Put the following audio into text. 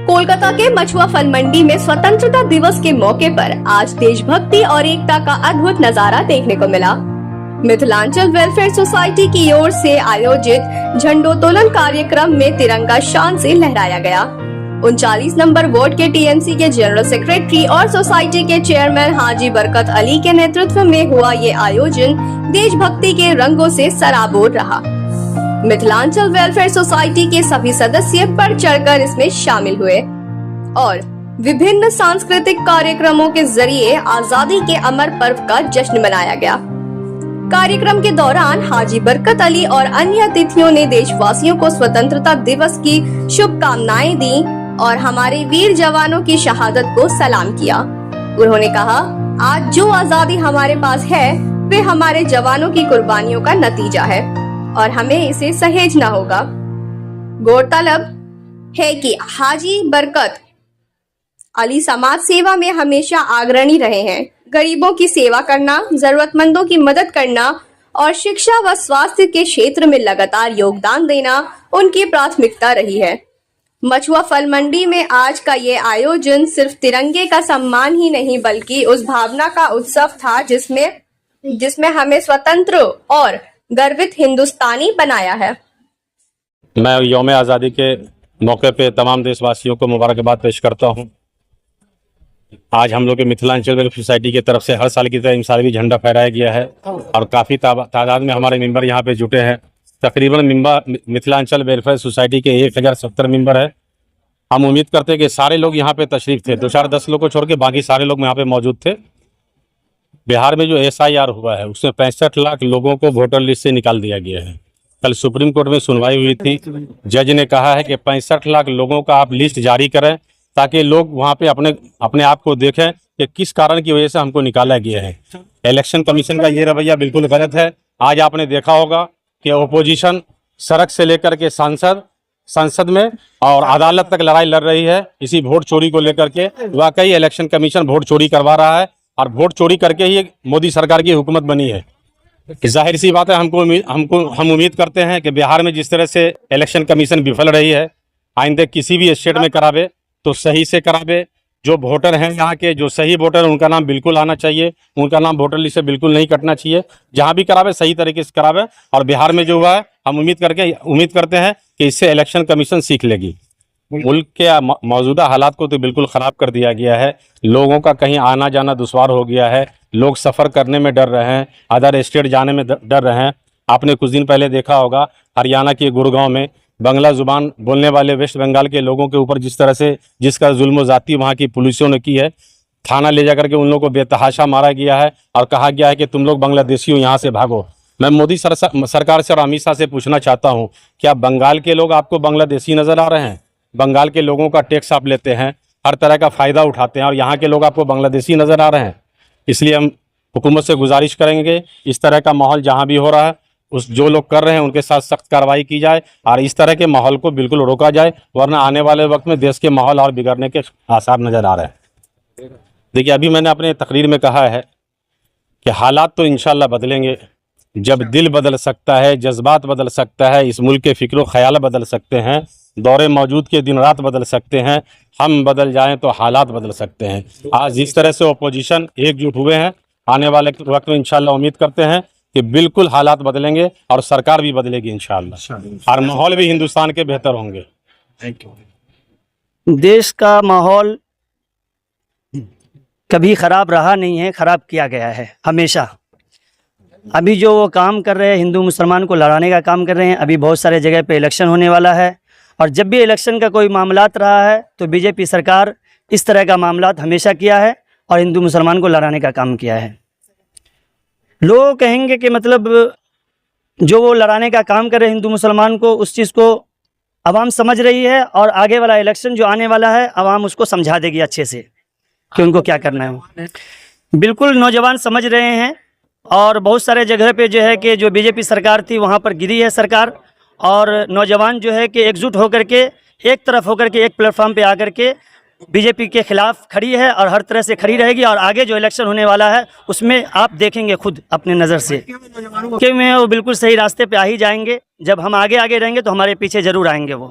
कोलकाता के मछुआ फल मंडी में स्वतंत्रता दिवस के मौके पर आज देशभक्ति और एकता का अद्भुत नजारा देखने को मिला। मिथिलांचल वेलफेयर सोसाइटी की ओर से आयोजित झंडोत्तोलन कार्यक्रम में तिरंगा शान से लहराया गया। 39 नंबर वार्ड के टीएमसी के जनरल सेक्रेटरी और सोसाइटी के चेयरमैन हाजी बरकत अली के नेतृत्व में हुआ ये आयोजन देशभक्ति के रंगों से सराबोर रहा। मिथिलांचल वेलफेयर सोसाइटी के सभी सदस्य बढ़ चढ़कर इसमें शामिल हुए और विभिन्न सांस्कृतिक कार्यक्रमों के जरिए आजादी के अमर पर्व का जश्न मनाया गया। कार्यक्रम के दौरान हाजी बरकत अली और अन्य अतिथियों ने देशवासियों को स्वतंत्रता दिवस की शुभकामनाएं दी और हमारे वीर जवानों की शहादत को सलाम किया। उन्होंने कहा, आज जो आजादी हमारे पास है वे हमारे जवानों की कुर्बानियों का नतीजा है और हमें इसे सहेजना होगा। गौरतलब है कि हाजी बरकत अली समाज सेवा में हमेशा अग्रणी रहे हैं। गरीबों की सेवा करना, जरूरतमंदों की मदद करना और शिक्षा व स्वास्थ्य के क्षेत्र में लगातार योगदान देना उनकी प्राथमिकता रही है। मछुआ फल मंडी में आज का ये आयोजन सिर्फ तिरंगे का सम्मान ही नहीं बल्कि उस भावना का उत्सव था जिसमें हमें स्वतंत्र और गर्वित हिंदुस्तानी बनाया है। मैं यौम आज़ादी के मौके पे तमाम देशवासियों को मुबारकबाद पेश करता हूं। आज हम लोग के मिथिलांचल वेलफेयर सोसाइटी की तरफ से हर साल की तरह इस साल भी झंडा फहराया गया है और काफ़ी तादाद में हमारे मेंबर यहाँ पे जुटे हैं। तकरीबन मिथिलांचल वेलफेयर सोसाइटी के 1070 मेंबर है। हम उम्मीद करते हैं कि सारे लोग यहाँ पे तशरीफ थे। 2-4-10 लोग को छोड़ के बाकी सारे लोग यहाँ पे मौजूद थे। बिहार में जो SIR हुआ है उसमें 65 लाख लोगों को वोटर लिस्ट से निकाल दिया गया है। कल सुप्रीम कोर्ट में सुनवाई हुई थी। जज ने कहा है कि 65 लाख लोगों का आप लिस्ट जारी करें ताकि लोग वहाँ पे अपने आप को देखें कि किस कारण की वजह से हमको निकाला गया है। इलेक्शन कमीशन का ये रवैया बिल्कुल गलत है। आज आपने देखा होगा कि ओपोजिशन सड़क से लेकर के संसद में और अदालत तक लड़ाई लड़ रही है इसी वोट चोरी को लेकर के। वाकई इलेक्शन कमीशन वोट चोरी करवा रहा है और वोट चोरी करके ही मोदी सरकार की हुकूमत बनी है। जाहिर सी बात है, हम उम्मीद करते हैं कि बिहार में जिस तरह से इलेक्शन कमीशन विफल रही है, आइंदे किसी भी स्टेट में करावे तो सही से करावे। जो वोटर हैं यहाँ के, जो सही वोटर हैं, उनका नाम बिल्कुल आना चाहिए, उनका नाम वोटर लिस्ट से बिल्कुल नहीं कटना चाहिए। जहाँ भी करावे सही तरीके से करावे। और बिहार में जो हुआ है हम उम्मीद करते हैं कि इससे इलेक्शन कमीशन सीख लेगी। मुल्क के मौजूदा हालात को तो बिल्कुल ख़राब कर दिया गया है। लोगों का कहीं आना जाना दुश्वार हो गया है। लोग सफ़र करने में डर रहे हैं, अदर स्टेट जाने में डर रहे हैं। आपने कुछ दिन पहले देखा होगा हरियाणा के गुड़गांव में बंगला ज़ुबान बोलने वाले वेस्ट बंगाल के लोगों के ऊपर जिसका जुल्म ज़ाती वहाँ की पुलिसों ने की है। थाना ले जाकर के उन लोगों को बेतहाशा मारा गया है और कहा गया है कि तुम लोग बांग्लादेशी हो, यहाँ से भागो। मैं मोदी सरकार से और अमित शाह से पूछना चाहता हूँ, क्या बंगाल के लोग आपको बांग्लादेशी नज़र आ रहे हैं? बंगाल के लोगों का टैक्स आप लेते हैं, हर तरह का फ़ायदा उठाते हैं और यहाँ के लोग आपको बांग्लादेशी नज़र आ रहे हैं। इसलिए हम हुकूमत से गुजारिश करेंगे, इस तरह का माहौल जहाँ भी हो रहा है जो लोग कर रहे हैं उनके साथ सख्त कार्रवाई की जाए और इस तरह के माहौल को बिल्कुल रोका जाए, वरना आने वाले वक्त में देश के माहौल और बिगड़ने के आसार नज़र आ रहे हैं। देखिए, अभी मैंने अपने तकरीर में कहा है कि हालात तो इंशाल्लाह बदलेंगे। जब दिल बदल सकता है, जज्बात बदल सकता है, इस मुल्क के फ़िक्र ख्याल बदल सकते हैं, दौरे मौजूद के दिन रात बदल सकते हैं, हम बदल जाएं तो हालात बदल सकते हैं। आज जिस तरह से ओपोजिशन एकजुट हुए हैं, आने वाले वक्त में इंशाल्लाह उम्मीद करते हैं कि बिल्कुल हालात बदलेंगे और सरकार भी बदलेगी इंशाल्लाह और माहौल भी हिंदुस्तान के बेहतर होंगे। Thank you. देश का माहौल कभी ख़राब रहा नहीं है, ख़राब किया गया है हमेशा। अभी जो वो काम कर रहे हैं, हिंदू मुसलमान को लड़ाने का काम कर रहे हैं। अभी बहुत सारे जगह पे इलेक्शन होने वाला है और जब भी इलेक्शन का कोई मामलात रहा है तो बीजेपी सरकार इस तरह का मामलात हमेशा किया है और हिंदू मुसलमान को लड़ाने का काम किया है। लोग कहेंगे कि मतलब जो वो लड़ाने का काम कर रहे हैं हिंदू मुसलमान को, उस चीज़ को आवाम समझ रही है और आगे वाला इलेक्शन जो आने वाला है आवाम उसको समझा देगी अच्छे से कि उनको क्या करना है। बिल्कुल नौजवान समझ रहे हैं और बहुत सारे जगह पे जो है कि जो बीजेपी सरकार थी वहाँ पर गिरी है सरकार और नौजवान जो है कि एकजुट होकर के एक तरफ होकर के एक प्लेटफॉर्म पे आकर के बीजेपी के खिलाफ खड़ी है और हर तरह से खड़ी रहेगी। और आगे जो इलेक्शन होने वाला है उसमें आप देखेंगे खुद अपने नज़र से कि वो बिल्कुल सही रास्ते पे आ ही जाएंगे। जब हम आगे रहेंगे तो हमारे पीछे ज़रूर आएंगे वो।